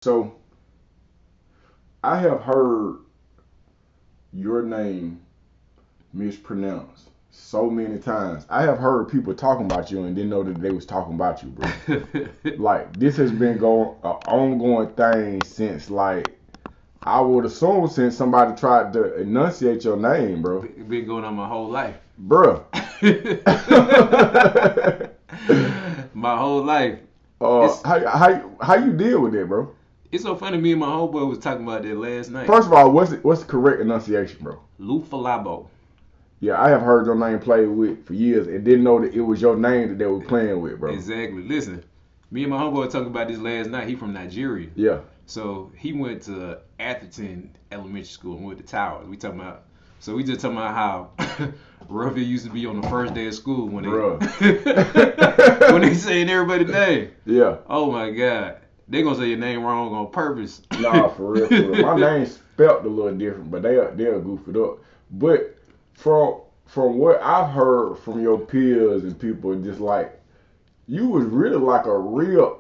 So I have heard your name mispronounced so many times. I have heard people talking about you and didn't know that they was talking about you, bro. Like this has been going an ongoing thing since like I would assume since somebody tried to enunciate your name, bro. Been going on my whole life. Bruh. My whole life. It's How you deal with that, bro? it's so funny. Me and my homeboy was talking about that last night. First of all, what's the correct enunciation, bro? Lufalabo. Yeah, I have heard your name played with for years and didn't know that it was your name that they were playing with, bro. Exactly. Listen, me and my homeboy were talking about this last night. He from Nigeria. Yeah. So he went to Atherton Elementary School and went to Towers. We just talking about how rough it used to be on the first day of school when when they saying everybody's name. Yeah. Oh my God. They gonna say your name wrong on purpose. Nah, for real, for real. My name's spelt a little different, but they'll goof it up. But from what I've heard from your peers and people, just like you was really like a real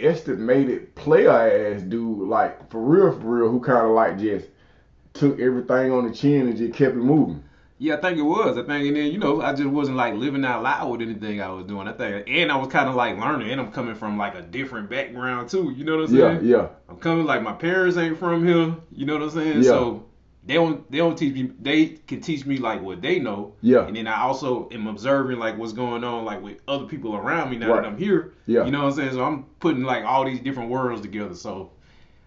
underestimated player ass dude, like for real, who kind of like just took everything on the chin and just kept it moving. Yeah, I think it was. I think, and then I just wasn't like living out loud with anything I was doing. I think, and I was kind of like learning, and I'm coming from like a different background too. You know what I'm saying? Yeah, yeah, I'm coming like my parents ain't from here. You know what I'm saying? yeah, So they don't teach me. They can teach me like what they know. yeah. And then I also am observing like what's going on like with other people around me now Right. that I'm here. Yeah. You know what I'm saying? So I'm putting like all these different worlds together. So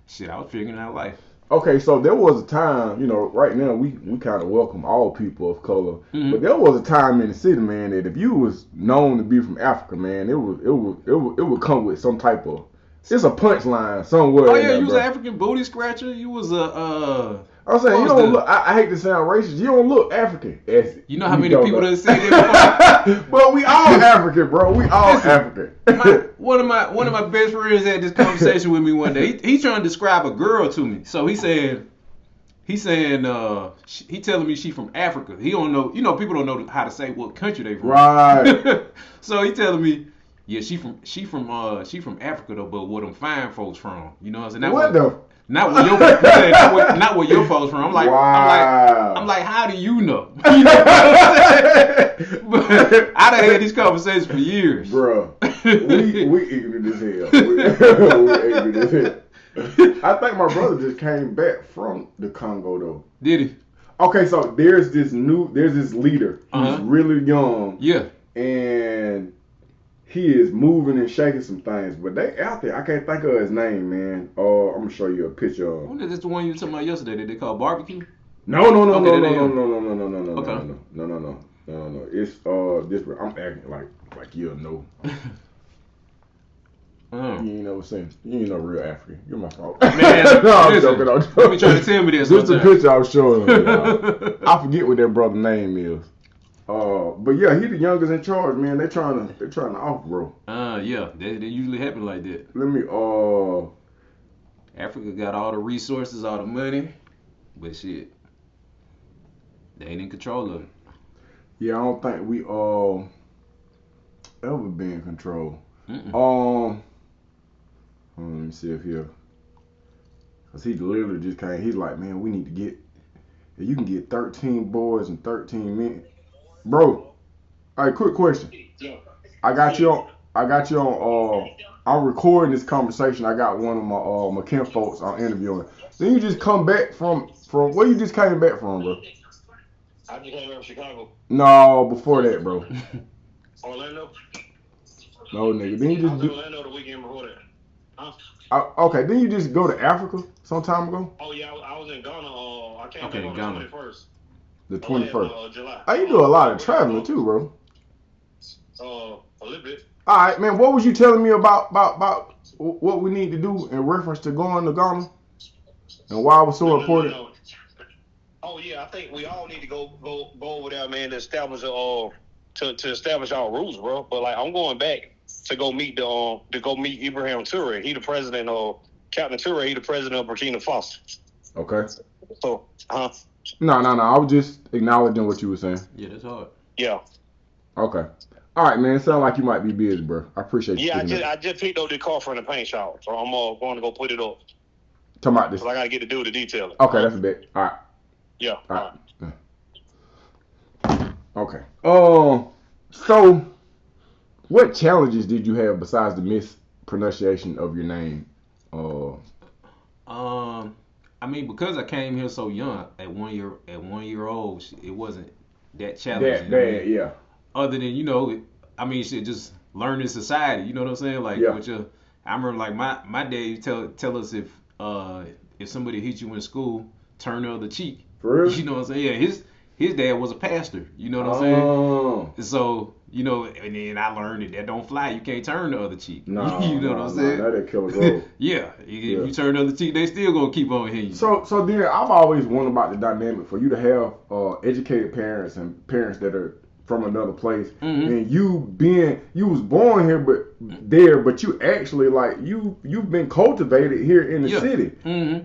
shit, I was figuring out life. Okay, so there was a time, right now we kind of welcome all people of color, Mm-hmm. but there was a time in the city, man, that if you was known to be from Africa, man, it would come with some type of it's a punchline somewhere. Oh in yeah, there, you was bro. an African booty scratcher. You was a I'm saying you what was don't the- look. I hate to sound racist. You don't look African. You know how many people that said that But we all African, bro. We all Listen, African. one of my best friends had this conversation with me one day. He trying to describe a girl to me. So he saying he telling me she from Africa. He don't know. People don't know how to say what country they from. Right. So he telling me, yeah, she from Africa though, but where them fine folks from. You know what I'm saying? What the? Not where your he said, not where your folks from. Wow. I'm like, how do you know? You know what I'm saying? But I done had these conversations for years. Bruh, we ignorant as hell. We ignorant as hell. I think my brother just came back from the Congo though. Did he? Okay, so there's this leader who's Uh-huh. really young Yeah. and he is moving and shaking some things, but they out there. I can't think of his name, man. I'm gonna show you a picture of. That's the one you were talking about yesterday that they call barbecue. No. Okay, No. that ain't No. It's this. I'm acting like you'll know. You ain't never seen. You ain't no real African. You're my fault. Man, no, I'm listen, joking. I'm you joking. be trying to tell me this. Just a sometime. picture I was showing you, y'all. I forget what that brother's name is. But yeah, he the youngest in charge, man. They're trying to off, bro. Yeah, they usually happen like that. Let me Africa got all the resources, all the money, but shit, they ain't in control of it. Yeah, I don't think we ever been in control. Mm-mm. Let me see if here, cause he literally just came. He's like, man, we need to get. If you can get 13 boys in 13 minutes, bro. All right, quick question. I got you on. I'm recording this conversation. I got one of my kin folks I'm interviewing. Then you just come back from where you just came back from, bro? I just came from Chicago. No, before that, bro. Orlando. No, nigga. Then you I just was in do. Orlando the weekend before that. Huh? Okay, then you just go to Africa some time ago? Oh yeah, I was in Ghana. I came Okay, back on Ghana. the 21st. The 21st. July. Oh, you do a lot of traveling too, bro. A little bit. All right, man. What was you telling me about what we need to do in reference to going to Ghana and why it was so important? No. Oh yeah, I think we all need to go over there, man, to establish to establish our rules, bro. But like, I'm going back to go meet Ibrahim Toure. He the president of Captain Toure. He the president of Burkina Faso. Okay. So, No. I was just acknowledging what you were saying. Yeah, that's hard. yeah. Okay. All right, man. Sound like you might be busy, bro. I appreciate you. Yeah, picking up. I just picked up the car from the paint shop, so I'm going to go put it up. Talking about this. So I got to get to do the detailing. Okay, that's a bit. All right. Yeah. All right. Okay. So, what challenges did you have besides the mispronunciation of your name? I mean, because I came here so young, at 1 year old, it wasn't that challenging. That yeah. Other than I mean, shit, just learning society. You know what I'm saying? Like, Yeah. I remember like my dad used to tell us if somebody hit you in school, turn the other cheek. For real? You know what I'm saying? Yeah, his dad was a pastor. You know what I'm saying? So and then I learned that don't fly. You can't turn the other cheek. No, you know what I'm saying? That killer goal. Yeah, if you turn the other cheek, they still gonna keep on hitting you. So then I've always wondered about the dynamic for you to have educated parents and parents that are from another place, and you was born here but you actually like you've been cultivated here in the city.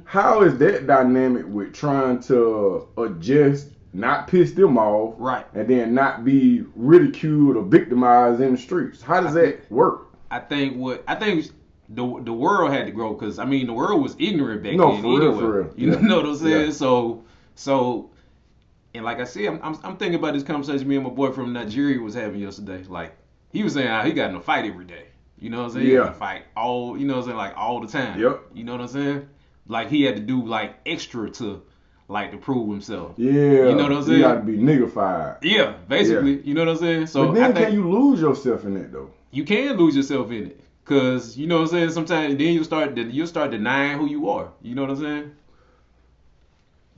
How is that dynamic with trying to adjust, not piss them off, right, and then not be ridiculed or victimized in the streets? How does that work? I think the world had to grow, because I mean the world was ignorant back then. For real. You know what I'm saying? Yeah. So and like I said, I'm thinking about this conversation me and my boy from Nigeria was having yesterday. Like, he was saying how he got in a fight every day. You know what I'm saying? He got in a fight all, you know what I'm saying, like all the time. Yep. You know what I'm saying? Like, he had to do like extra to prove himself. Yeah. You know what I'm saying? You got to be niggified. Yeah, basically. Yeah. You know what I'm saying? So but then can you lose yourself in that though? You can lose yourself in it, cause you know what I'm saying. Sometimes then you'll start denying who you are. You know what I'm saying?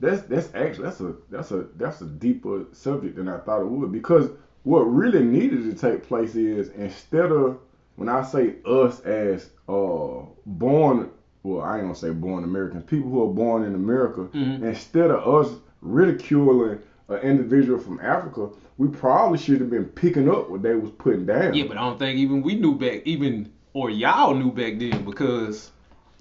That's actually that's a deeper subject than I thought it would, because what really needed to take place is, instead of, when I say us as born, well, I ain't gonna say born Americans, people who are born in America, instead of us ridiculing an individual from Africa, we probably should have been picking up what they was putting down. Yeah, but I don't think even we knew back, or y'all knew back then, because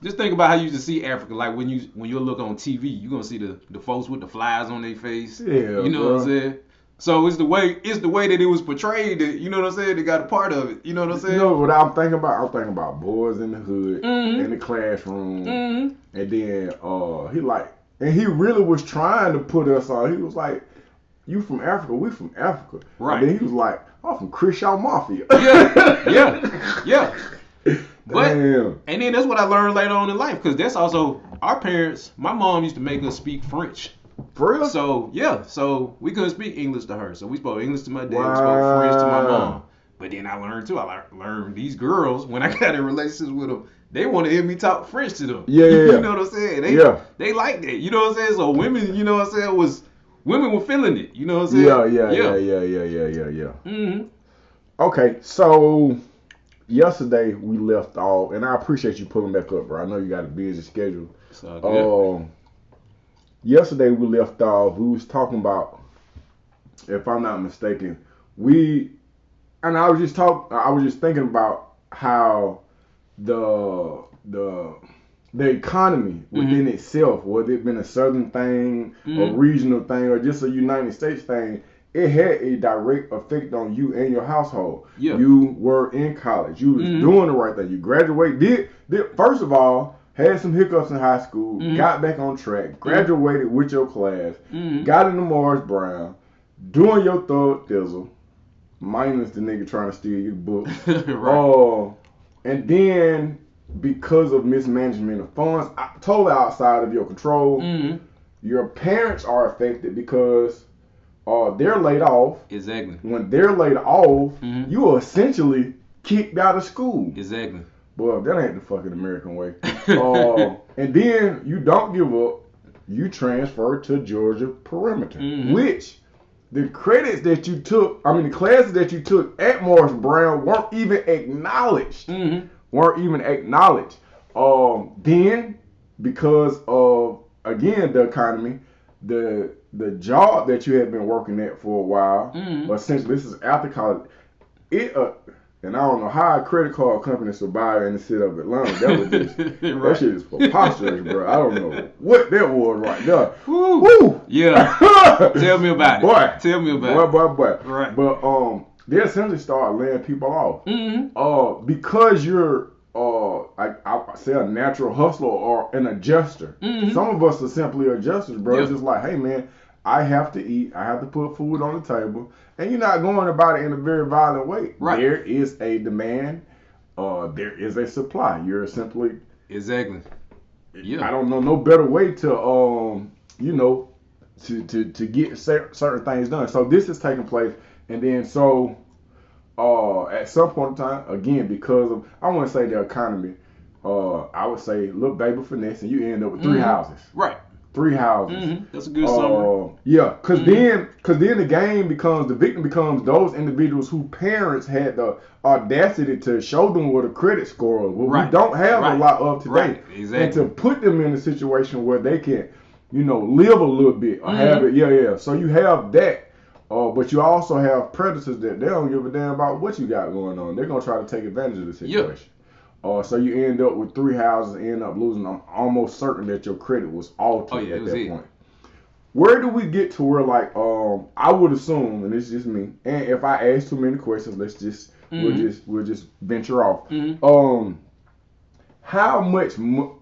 just think about how you just see Africa. Like when you look on TV, you're gonna see the folks with the flies on their face. Yeah, you know what I'm saying? So it's the way that it was portrayed that, you know what I'm saying, they got a part of it. You know what I'm saying? You know what I'm thinking about? I'm thinking about boys in the hood, in the classroom, and then he really was trying to put us on. He was like, "You from Africa? We from Africa." Right. And then he was like, "I'm from Crenshaw Mafia." Yeah. But, damn. And then that's what I learned later on in life, because that's also our parents. My mom used to make us speak French. For real? So we couldn't speak English to her. So we spoke English to my dad, we spoke French to my mom. But then I learned too. I learned these girls, when I got in relationships with them, they want to hear me talk French to them. Yeah. You know what I'm saying? They like that. You know what I'm saying? So women, you know what I'm saying, women were feeling it. You know what I'm saying? Yeah. Okay, so yesterday we left off, and I appreciate you pulling back up, bro. I know you got a busy schedule. Yesterday we left off. We was talking about, if I'm not mistaken, I was just thinking about how the economy within itself, whether it been a southern thing, a regional thing, or just a United States thing, it had a direct effect on you and your household. Yeah. You were in college. You was doing the right thing. You graduated. First of all, had some hiccups in high school, got back on track, graduated with your class, got into Morris Brown, doing your thug thizzle, minus the nigga trying to steal your book. Right. And then, because of mismanagement of funds, totally outside of your control, your parents are affected because they're laid off. Exactly. When they're laid off, you are essentially kicked out of school. Exactly. Boy, that ain't the fucking American way. And then you don't give up. You transfer to Georgia Perimeter, which the credits that you took, the classes that you took at Morris Brown weren't even acknowledged. Then, because of, again, the economy, the job that you had been working at for a while, essentially this is after college, and I don't know how a credit card company survived in the city of Atlanta. That was just, that shit is preposterous, bro. I don't know what that was right there. Woo! Yeah. Tell me about it. Boy. Tell me about it. Boy. Right. But they essentially start laying people off. Mm-hmm. Because you're I say a natural hustler or an adjuster. Mm-hmm. Some of us are simply adjusters, bro. Yeah. It's just like, hey man, I have to eat, I have to put food on the table, and you're not going about it in a very violent way. Right. There is a demand, there is a supply. You're simply Exactly. Yeah. I don't know no better way to to get certain things done. So this is taking place, and then so at some point in time, again, because of I want to say the economy, I would say look baby finesse, and you end up with three houses. Right. 3 houses. Mm-hmm. That's a good summary. Yeah, because then the game becomes the victim becomes those individuals whose parents had the audacity to show them what a credit score was. What we don't have a lot of today. Right. Exactly. And to put them in a situation where they can, live a little bit or have it. Yeah. So you have that. But you also have predators that they don't give a damn about what you got going on. They're gonna try to take advantage of the situation. So you end up with 3 houses, end up losing. I'm almost certain that your credit was altered at that point. Where do we get to where I would assume, and it's just me, and if I ask too many questions, we'll just venture off. How much money?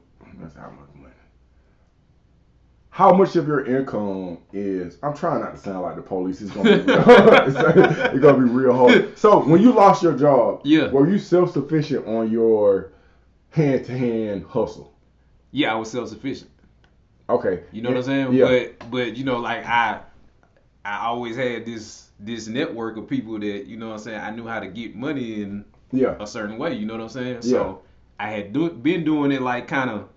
How much of your income is? I'm trying not to sound like the police. It's gonna be it's gonna be real hard. So when you lost your job, were you self-sufficient on your hand-to-hand hustle? Yeah, I was self-sufficient. Okay. You know what I'm saying? Yeah. But I always had this network of people that I knew how to get money in a certain way. You know what I'm saying? So I had been doing it like kind of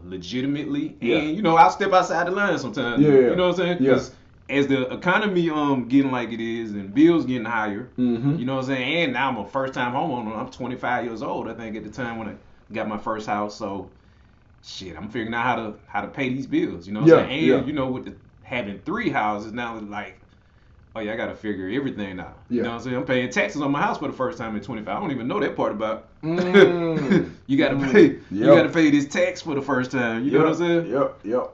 legitimately, and I'll step outside the line sometimes. You know what I'm saying? Because as the economy getting like it is and bills getting higher, you know what I'm saying? And now I'm a first time homeowner. I'm 25 years old, I think, at the time when I got my first house. So shit, I'm figuring out how to pay these bills. You know what I'm saying? And with having 3 houses now, like, oh yeah, I gotta figure everything out. You know what I'm saying? I'm paying taxes on my house for the first time in 25. I don't even know that part about. You gotta pay. You gotta pay this tax for the first time. You know what I'm saying? Yep.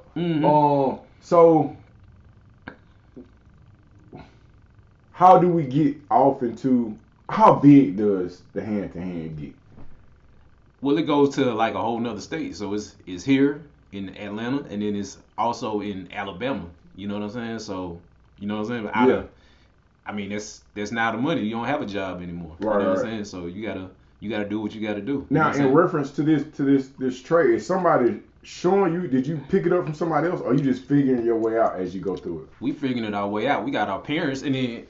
So how do we get off into? How big does the hand-to-hand get? Well, it goes to like a whole nother state. So it's here in Atlanta, and then it's also in Alabama. You know what I'm saying? So. You know what I'm saying? I mean, that's now the money. You don't have a job anymore. Right, you know what I'm saying? So you gotta do what you gotta do. Now, in reference to this trade, is somebody showing you? Did you pick it up from somebody else, or are you just figuring your way out as you go through it? We figuring it our way out. We got our parents, and then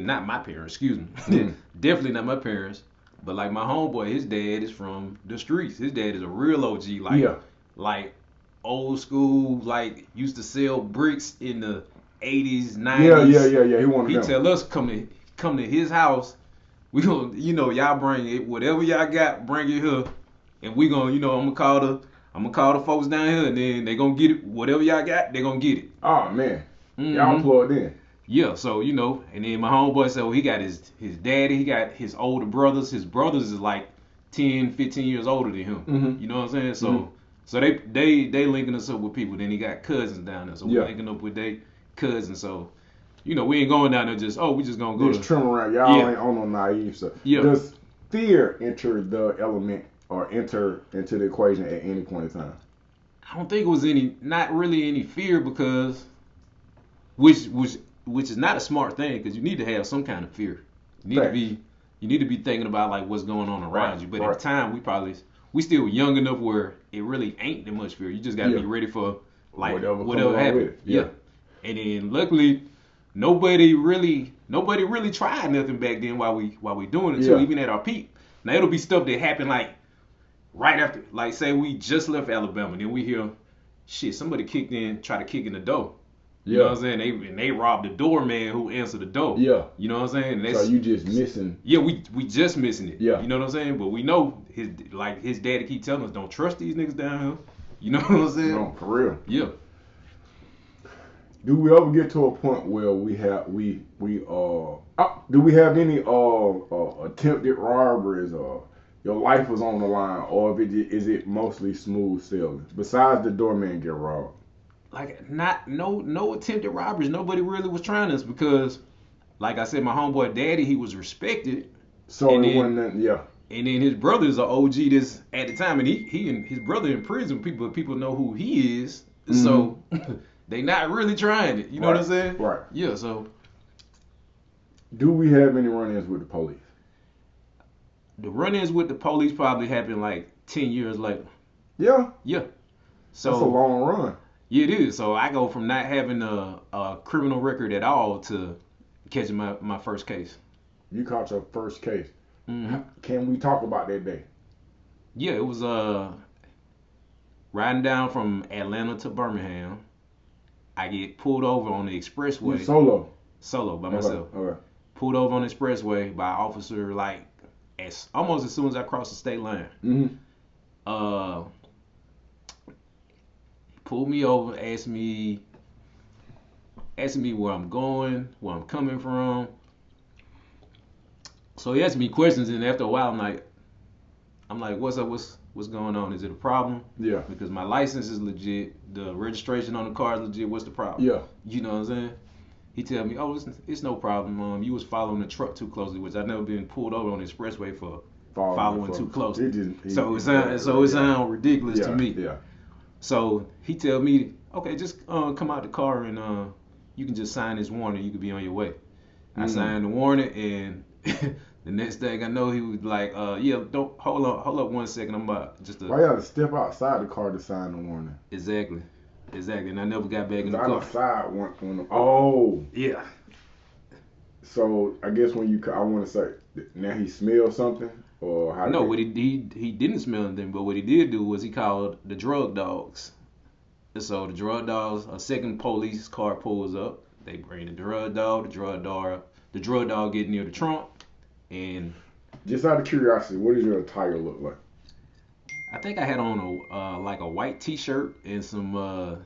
not my parents. Excuse me. Definitely not my parents. But like my homeboy, his dad is from the streets. His dad is a real OG, like old school, like used to sell bricks in the 80s, 90s. Yeah. He tell us come to his house. We gonna, y'all bring it, whatever y'all got, bring it here, and we gonna, I'm gonna call the folks down here, and then they gonna get it, whatever y'all got, they gonna get it. Oh man, y'all plugged in. Yeah, so and then my homeboy said, well, he got his daddy, he got his older brothers. His brothers is like 10, 15 years older than him. You know what I'm saying? So they linking us up with people. Then he got cousins down there, so we linking up with they cousins. So we ain't going down there we just gonna go just trim around. Y'all ain't on no naive stuff. Does fear enter the element or enter into the equation at any point in time? I don't think it was not really any fear, because which is not a smart thing, because you need to have some kind of fear. You need to be thinking about like what's going on around you. But at the time we still young enough where it really ain't that much fear. You just gotta be ready for like whatever happens. Yeah. And then luckily nobody really tried nothing back then while we doing it too, even at our peak. Now it'll be stuff that happened like right after, like say we just left Alabama, then we hear shit, somebody tried to kick in the door. You know what I'm saying? They robbed the doorman who answered the door. Yeah. You know what I'm saying? So you just missing. Yeah, we just missing it. Yeah. You know what I'm saying? But we know his daddy keep telling us, don't trust these niggas down here. You know what I'm saying? No, for real. Yeah. Do we ever get to a point where do we have any attempted robberies, or your life was on the line, or is it mostly smooth sailing besides the doorman get robbed? like no attempted robberies. Nobody really was trying us because, like I said, my homeboy daddy, he was respected. So And it then- wasn't nothing, yeah. And then his brother's an OG this at the time, and he and his brother in prison. People know who he is, so they not really trying it. You know what I'm saying? Right. Yeah. So Do we have any run-ins with the police? the run-ins with the police probably happened like 10 years later. Yeah. Yeah. So That's a long run. yeah, it is. So I go from not having a criminal record at all to catching my first case. You caught your first case. hmm Can we talk about that day? Yeah, it was riding down from Atlanta to Birmingham. I get pulled over on the expressway. You solo. Solo by myself. Okay. Pulled over on the expressway by an officer like almost as soon as I crossed the state line. Mm-hmm. Pulled me over, asked me where I'm going, where I'm coming from. So he asked me questions, and after a while, I'm like, what's up? What's going on? Is it a problem? Yeah. Because my license is legit, the registration on the car is legit. What's the problem? Yeah. You know what I'm saying? He tell me, oh, it's no problem. You was following the truck too closely, which I've never been pulled over on the expressway for following too closely. So it sound ridiculous to me. Yeah. So he tell me, okay, just come out the car and you can just sign this warning. You could be on your way. I signed the warning, and the next thing I know, he was like, yeah, don't hold up 1 second. I'm about just to Why you have to step outside the car to sign the warning? exactly, and I never got back in the I car. outside when oh. Yeah. So I guess when I want to say now he smelled something or how? No, what he didn't smell anything, but what he did do was he called the drug dogs. And so the drug dogs, a second police car pulls up. They bring the drug dog. The drug dog get near the trunk, and Just out of curiosity, what does your attire look like? I think I had on a white T-shirt and some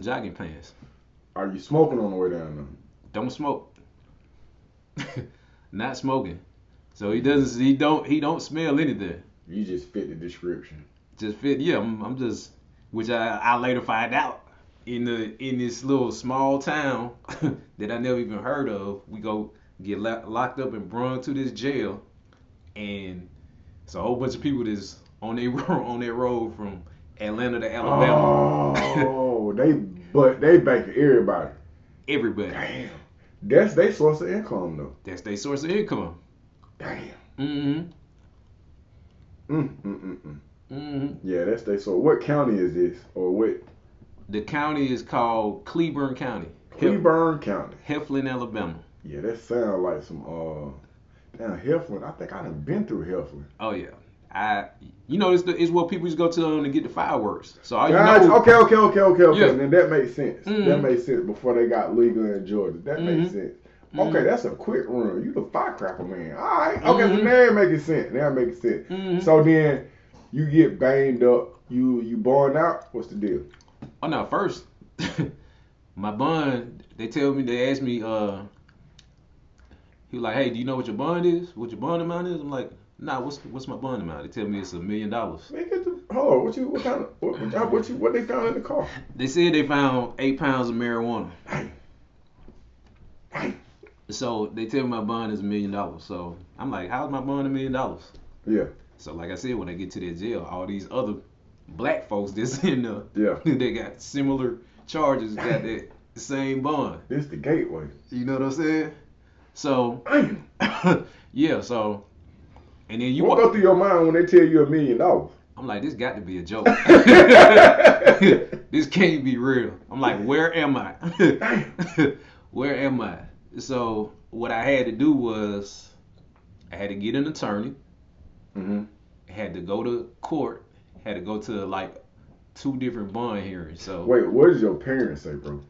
jogging pants. Are you smoking on the way down there? Don't smoke. Not smoking. So he don't smell anything. You just fit the description. Just fit. Yeah, I'm just, which I later find out in this little small town that I never even heard of. We go get locked up and brung to this jail, and it's a whole bunch of people that's on their road from Atlanta to Alabama. Oh, they banking everybody. Everybody. Damn. That's their source of income though. That's their source of income. Damn. Mm-hmm. Yeah, that's their source. What county is this, or what? The county is called Cleburne County. Cleburne County. Heflin, Alabama. Yeah, that sounds like some damn Heflin. I think I done been through Heflin. Oh yeah. It's what people used to go to get the fireworks. So all you Gotcha. know. Okay. Yeah. Then that makes sense. Mhm. That makes sense before they got legal in Georgia. That makes sense. Okay, Mhm. that's a quick run. You the firecracker man. All right. Okay, so Mhm. now it making sense. Mhm. So then you get banged up. You born out. What's the deal? Oh no, first my bond. They asked me. He was like, hey, do you know what your bond is? What your bond amount is? I'm like, nah. What's my bond amount? They tell me it's $1 million. Man, hold on. What they found in the car? They said they found 8 pounds of marijuana. Hey. So they tell me my bond is $1 million. So I'm like, how's my bond $1 million? Yeah. So like I said, when I get to that jail, all these other black folks that's in there, Yeah. they got similar charges, got that same bond. This the gateway. You know what I'm saying? So Damn. yeah, so and then you What go through your mind when they tell you $1 million? I'm like, this got to be a joke. This can't be real. I'm like, where am I? Where am I? So what I had to do was I had to get an attorney. Mm-hmm. I had to go to court. Had to go to like 2 different bond hearings. So Wait, what did your parents say, bro?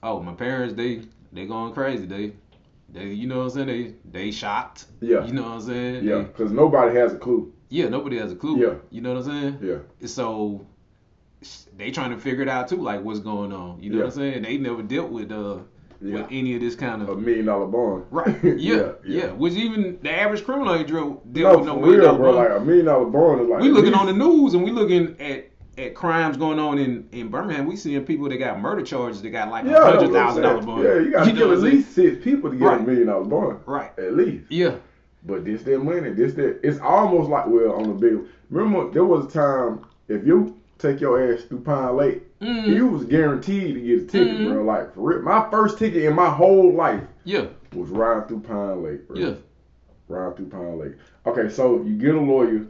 oh, my parents they going crazy. They you know what I'm saying? They shocked. Yeah. You know what I'm saying? Yeah, because nobody has a clue. Yeah, nobody has a clue. Yeah. You know what I'm saying? Yeah. So they trying to figure it out too, like what's going on. You know what I'm saying? They never dealt with any of this kind $1 of million bond. right. Yeah. Which even the average criminal ain't deal No, with no for $1 million real, bro. bond. Like $1 million bond is like We looking on the news and we looking at at crimes going on in Birmingham, we seeing people that got murder charges that got like Yeah, that's what I'm $100,000 saying. bond. Yeah, you got to know kill what at I'm saying? least 6 people to get Right. $1 million bond. Right. At least. Yeah. But this that money, it's almost like, well, on the big, remember there was a time, if you take your ass through Pine Lake, you was guaranteed to get a ticket, bro. Like, for real. My first ticket in my whole life was riding through Pine Lake, bro. Yeah. Riding through Pine Lake. Okay, so you get a lawyer,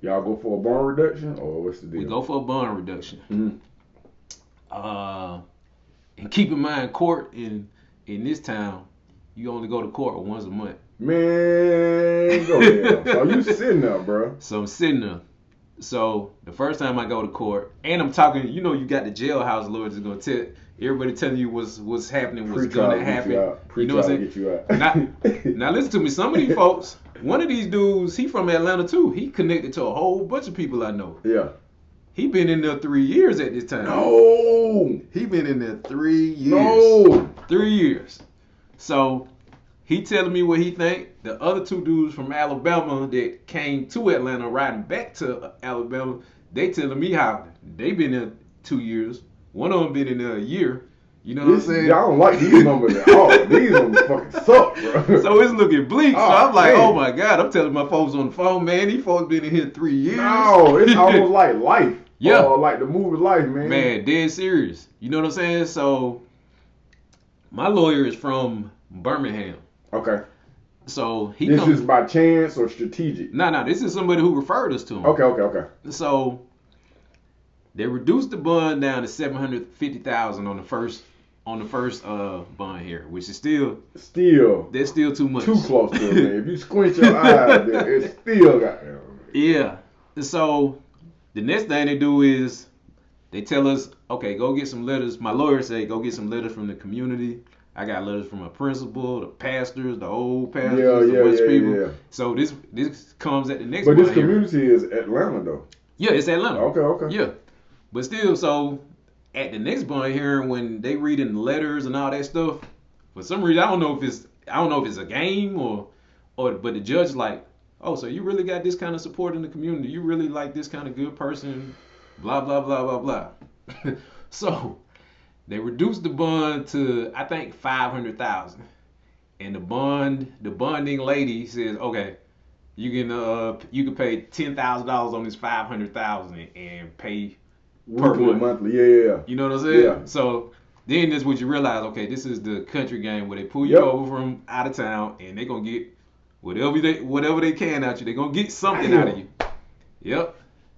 y'all go for a bond reduction, or what's the deal? We go for a bond reduction. Mm-hmm. And keep in mind, court in this town, you only go to court once a month. Man, go ahead. So you sitting there, bro. So I'm sitting there. So the first time I go to court, and I'm talking, you got the jailhouse lawyers that's gonna tell everybody telling you what's happening, what's gonna happen. You know what I'm saying? Get you out. Now listen to me. Some of these folks, one of these dudes, he from Atlanta too. He connected to a whole bunch of people I know. Yeah. He been in there 3 years at this time. No. He been in there 3 years. No. 3 years. So he telling me what he think. The other 2 dudes from Alabama that came to Atlanta riding back to Alabama, they telling me how they been there 2 years. One of them been in there a year. You know what I'm saying? Y'all don't like these numbers at all. These numbers fucking suck, bro. So it's looking bleak. So Oh, I'm like, man. oh my God. I'm telling my folks on the phone, man, these folks been in here 3 years. No, it's almost like Life. Yeah. Like the movie Life, man. Man, dead serious. You know what I'm saying? So my lawyer is from Birmingham. Okay. So he This comes. is by chance or strategic? No, this is somebody who referred us to him. Okay. So they reduced the bond down to $750,000 on the first bond here, which is still that's still too much. Too close to it, man. If you squint your eyes, it's still got. Yeah. So the next thing they do is they tell us, okay, go get some letters. My lawyer say, go get some letters from the community. I got letters from a principal, the pastors, the old pastors, the West people. Yeah. So this comes at the next. But this bond hearing. community is Atlanta, though. Yeah, it's Atlanta. Okay. Yeah. But still, so at the next bond hearing, when they reading the letters and all that stuff, for some reason I don't know if it's a game or but the judge like, oh, so you really got this kind of support in the community? You really like this kind of good person? Blah blah blah blah blah. So they reduced the bond to I think $500,000, and the bonding lady says, okay, you can pay $10,000 on this $500,000 and pay per month. Monthly, yeah. You know what I'm saying? Yeah. So then that's what you realize. Okay, this is the country game where they pull you over from out of town and they gonna get whatever they can out you. They gonna get something out of you. Yep.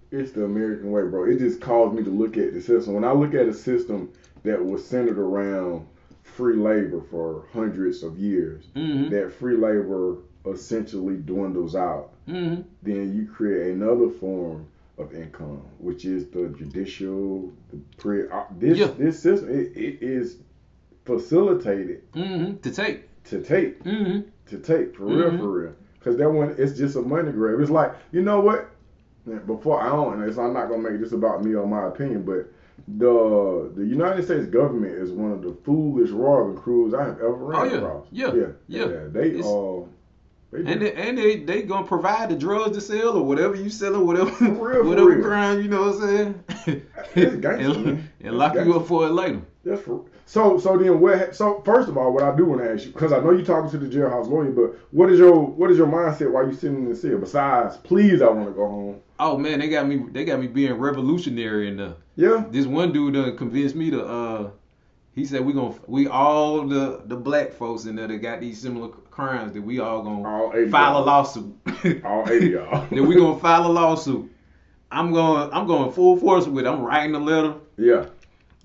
It's the American way, bro. It just caused me to look at the system. When I look at a system that was centered around free labor for hundreds of years, that free labor essentially dwindles out. Then you create another form of income, which is the judicial, this system. It is facilitated to take for real. Because that one, it's just a money grab. It's like, you know what? Before I'm not gonna make this about me or my opinion, but the United States government is one of the foolish robbing crews I have ever ran across. They gonna provide the drugs to sell or whatever you sell or whatever For whatever real. crime, you know what I'm saying? It's gangster, man. And lock you up for it later. That's so then what? So first of all, what I do want to ask you, because I know you're talking to the jailhouse lawyer, but what is your mindset while you sitting in the cell? Besides, please, I want to go home. Oh man, they got me being revolutionary in the. Yeah. This one dude done convinced me to. He said we all the black folks in there that got these similar crimes that we all gonna file a lawsuit. All 80 y'all. That we gonna file a lawsuit. I'm going full force with it. I'm writing a letter. Yeah.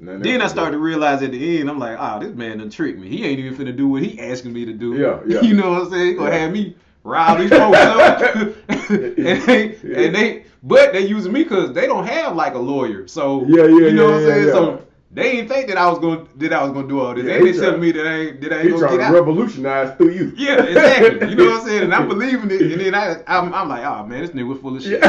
Then I started to realize at the end, I'm like, this man done tricked me. He ain't even finna do what he asking me to do. Yeah. You know what I'm saying? He gonna have me rile these folks up. But they using me because they don't have like a lawyer. So you know what I'm saying? So they didn't think that I was gonna do all this. They telling me that I ain't gonna get trying to out. revolutionize through you. Yeah, exactly. You know what I'm saying? And I'm believing it, and then I'm like, oh man, this nigga full of shit.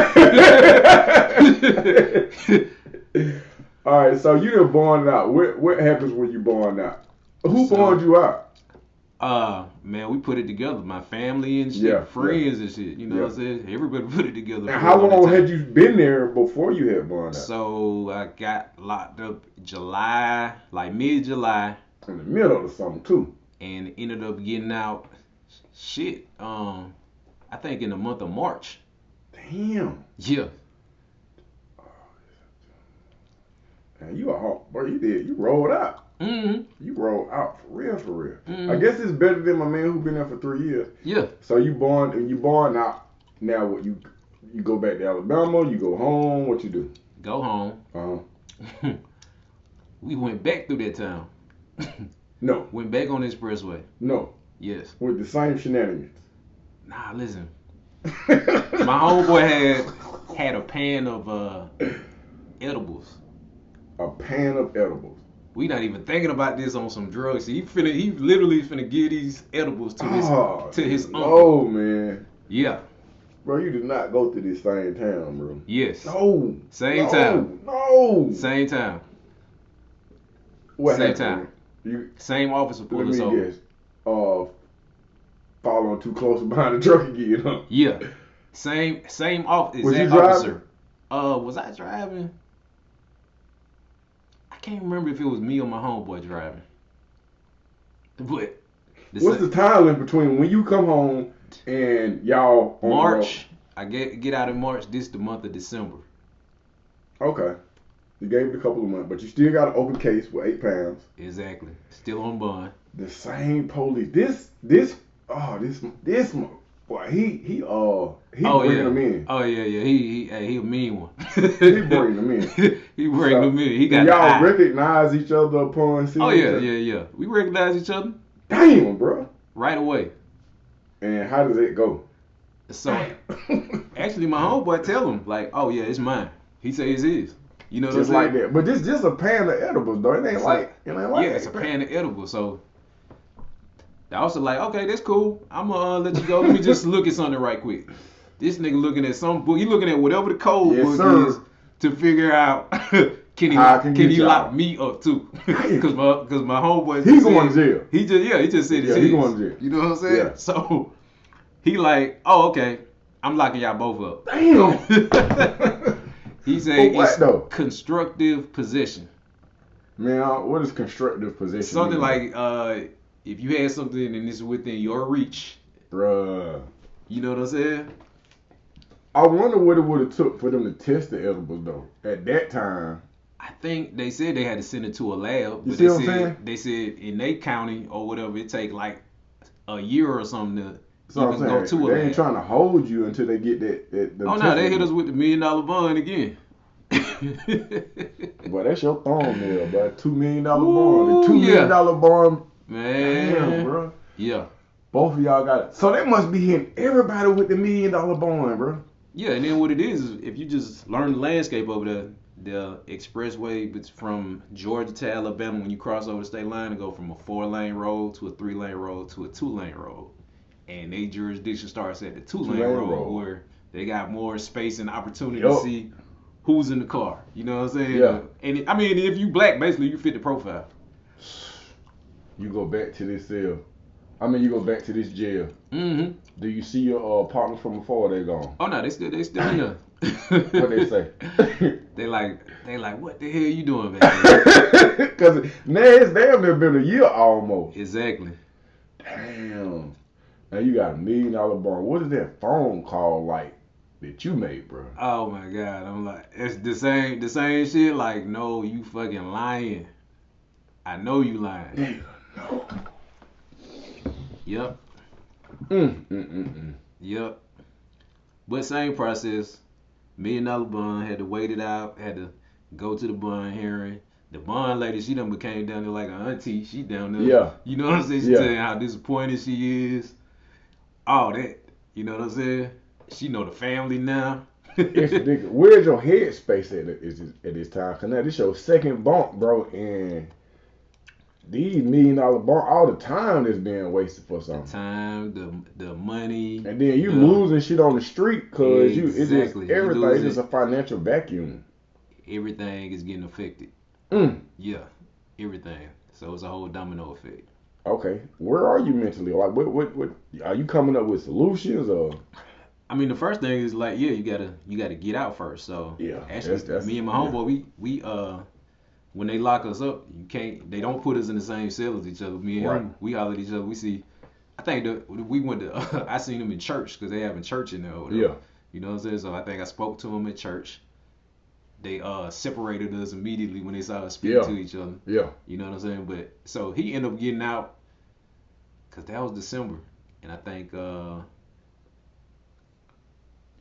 All right, so you done bond out. What happens when you bond out? Who bond you out? Man, we put it together. My family and shit, Yeah, friends and shit. You know Yeah. what I'm saying? Everybody put it together. And how long had you been there before you had bond out? So I got locked up July, like mid-July, In the middle of the summer too. and ended up getting out. Shit. I think in the month of March. Damn. Yeah. Man, you rolled out. Mm-hmm. You rolled out for real, for real. Mm-hmm. I guess it's better than my man who been there for 3 years. Yeah. So you born out. Now what you go back to Alabama? You go home? What you do? Go home. We went back through that town. No. Went back on the expressway. No. Yes. With the same shenanigans. Nah, listen. My homeboy had a pan of edibles. A pan of edibles. We not even thinking about this on some drugs. He literally finna give these edibles to his uncle. Oh man. Yeah. Bro, you did not go through this same town, bro. Yes. No. Same time. No. Same time. What Same happened? time. Same officer pulled Let us me over. guess. Following too close behind the truck again, huh? Yeah. Same officer. Was you officer. Was I driving? I can't remember if it was me or my homeboy driving. But what's the time limit between when you come home and y'all on March? I get out in March. This the month of December. Okay. You gave it a couple of months, but you still got an open case with 8 pounds. Exactly. Still on bond. The same police. This boy, he bringing them in. Oh yeah. He a mean one. He bringing them in. He bring them in. He got y'all recognize each other upon seeing. Oh yeah. We recognize each other. Damn, bro. Right away. And how does it go? So actually, my homeboy tell him like, oh yeah, it's mine. He say it's his. You know what I'm just saying? like that. But this just a pan of edibles though. It ain't like yeah, it's a pan of edibles. So I was like, okay, that's cool. I'm gonna let you go. Let me just look at something right quick. This nigga looking at some book. He looking at whatever the code book is to figure out can he lock me up too? Because my homeboy he going to jail. He just said it's his. He going to jail. You know what I'm saying? Yeah. So he like, oh okay, I'm locking y'all both up. Damn. He said it's though? constructive possession. Man, what is constructive possession? Something like if you had something and it's within your reach. Bruh. You know what I'm saying? I wonder what it would have took for them to test the edibles though. At that time. I think they said they had to send it to a lab. You see what I'm saying? They said in their county or whatever, it take like a year or something to So even go to a they lab. ain't trying to hold you until they get that Oh no, they hit us with the $1 million bond again. Boy, that's your thumbnail, bro. $2 million bond. The $2 million bond. Man. Damn, bro. Yeah. Both of y'all got it. So they must be hitting everybody with the $1 million bond, bro. Yeah, and then what it is if you just learn the landscape over there, the expressway from Georgia to Alabama, when you cross over the state line, and go from a 4-lane road to a 3-lane road to a 2-lane road. And their jurisdiction starts at the 2-lane road where they got more space and opportunity to see who's in the car. You know what I'm saying? Yeah. And I mean, if you black, basically you fit the profile. You go back to this cell. You go back to this jail. Mm-hmm. Do you see your partners from before they gone? Oh no, they still in there. What they say? they like, what the hell you doing, man? Because now it's damn near been a year almost. Exactly. Damn. Now you got $1 million bond. What is that phone call like that you made, bro? Oh my God, I'm like, it's the same shit. Like, no, you fucking lying. I know you lying. Nigga, no. Yep. Yep. But same process. $1 million bond, had to wait it out, had to go to the bond hearing. The bond lady, she done became down there like an auntie. She down there. Yeah. You know what I'm saying? She telling you how disappointed she is. All that. You know what I'm saying? She know the family now. It's ridiculous. Where's your headspace at this time? Cause now this your second bump, bro, and these $1 million bump, all the time that's being wasted for something. The time, the money, and then you losing shit on the street cause it's just everything. It's just a financial vacuum. Everything is getting affected. Yeah, everything. So it's a whole domino effect. Okay, where are you mentally? Like, what are you coming up with solutions or? I mean, the first thing is like, yeah, you gotta get out first. So Yeah, actually, that's me and my yeah. homeboy, we when they lock us up, you can't. They don't put us in the same cell as each other. Me and Right. him, we holler at each other. We see. I think we went to. I seen them in church because they having church in there. Or whatever. Yeah. You know what I'm saying? So I think I spoke to them at church. They separated us immediately when they saw us speak Yeah. to each other. Yeah. You know what I'm saying? But so he ended up getting out because that was December, and I think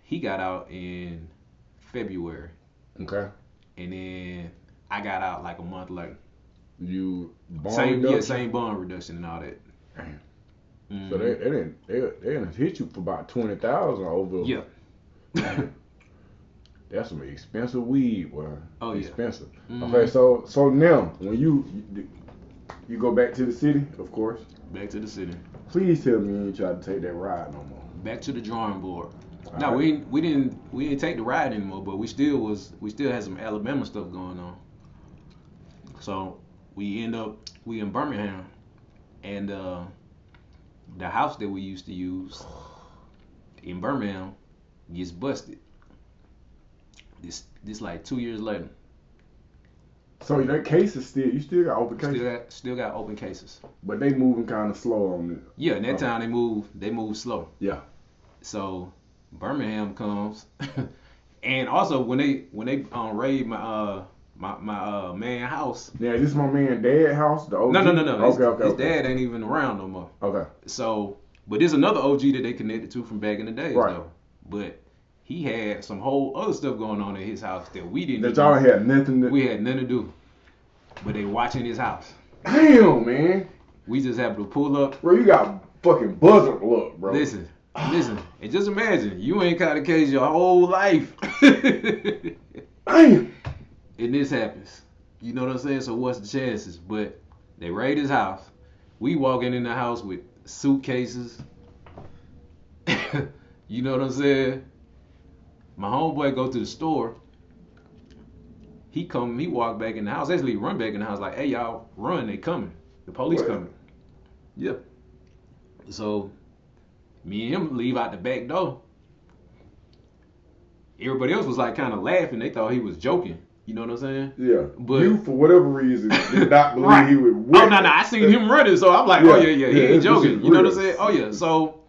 he got out in February, Okay. and then I got out like a month later. You bond Same, yeah, reduction. same bond reduction and all that. Damn. So Hmm. they didn't hit you for about 20,000 over. Yeah. Man, that's some expensive weed, boy. Oh yeah. Expensive. Okay, Hmm. so now when you go back to the city, of course. Back to the city. Please tell me you ain't try to take that ride no more. Back to the drawing board. All No, right. we didn't take the ride anymore, but we still had some Alabama stuff going on. So we in Birmingham, and the house that we used to use in Birmingham gets busted. This like 2 years later. So that case is still you still got open case, Still got open cases. but they moving kind of slow on it. Yeah, and that Okay. time they moved slow. Yeah. So Birmingham comes, and also when they raid my man house. Now this is my man dad house, the OG. No. His, Okay, okay, his okay. dad ain't even around no more. Okay. So, but there's another OG that they connected to from back in the days Right. though. But he had some whole other stuff going on in his house that we didn't. That y'all had nothing to. We had nothing to do. But they watching his house. Damn, man. We just happened to pull up. Bro, you got fucking buzzer luck, bro. Listen, and just imagine you ain't caught a case your whole life, and Damn. this happens. You know what I'm saying? So what's the chances? But they raid his house. We walking in the house with suitcases. You know what I'm saying? My homeboy go to the store. He walk back in the house. Actually, he run back in the house like, "Hey, y'all, run! They coming. The police What? coming." Yep. So me and him leave out the back door. Everybody else was like kind of laughing. They thought he was joking. You know what I'm saying? Yeah. But you, for whatever reason, did not believe right. he would Oh no, I seen him running, so I'm like, Yeah, oh yeah, he yeah, ain't this joking. is You know what real. I'm saying? Oh yeah. So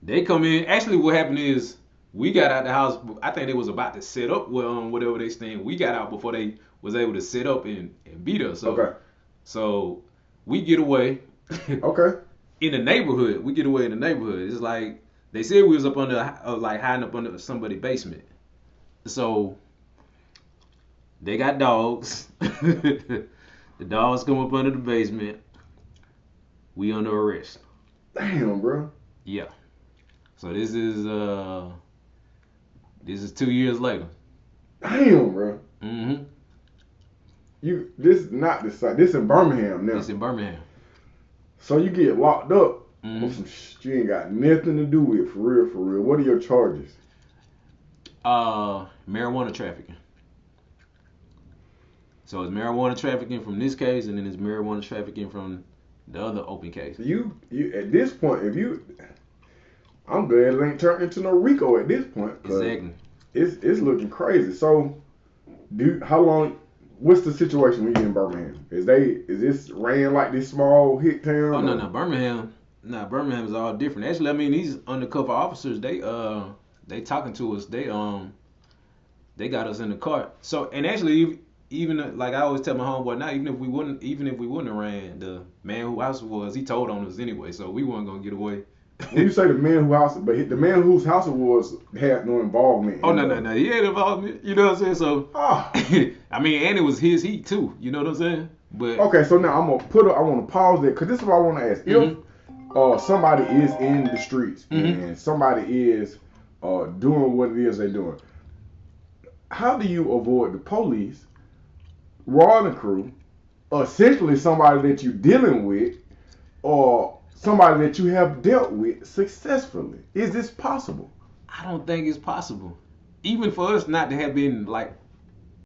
they come in. Actually, what happened is we got out the house. I think they was about to set up whatever they staying. We got out before they was able to set up and beat us. So Okay. so we get away. Okay. In the neighborhood. We get away in the neighborhood. It's like they said we was up under like hiding up under somebody's basement. So they got dogs. The dogs come up under the basement. We under arrest. Damn, bro. Yeah. So this is 2 years later. Damn, bro. Mm-hmm. This is not the site. This in Birmingham now. It's in Birmingham. So you get locked up Mm-hmm. for some shit you ain't got nothing to do with, for real, for real. What are your charges? Marijuana trafficking. So it's marijuana trafficking from this case, and then it's marijuana trafficking from the other open case. You at this point, I'm glad it ain't turned into no RICO at this point. 'Cause Exactly. it's looking crazy. So, how long? What's the situation when you in Birmingham? Is this ran like this small hit town? Oh no, Birmingham. Birmingham is all different. Actually, I mean these undercover officers, they talking to us. They got us in the car. So and actually even like I always tell my homeboy now, even if we wouldn't have ran, the man who house it was, he told on us anyway, so we weren't gonna get away. When you say the man the man whose house it was had no involvement. Oh no, he had involvement. You know what I'm saying? So Ah. I mean, and it was his heat too. You know what I'm saying? But Okay, so now I want to pause there because this is what I want to ask. Mhm. If somebody is in the streets Mhm. and somebody is doing what it is they're doing, how do you avoid the police, raw and the crew, essentially somebody that you're dealing with, or somebody that you have dealt with successfully? Is this possible? I don't think it's possible. Even for us not to have been like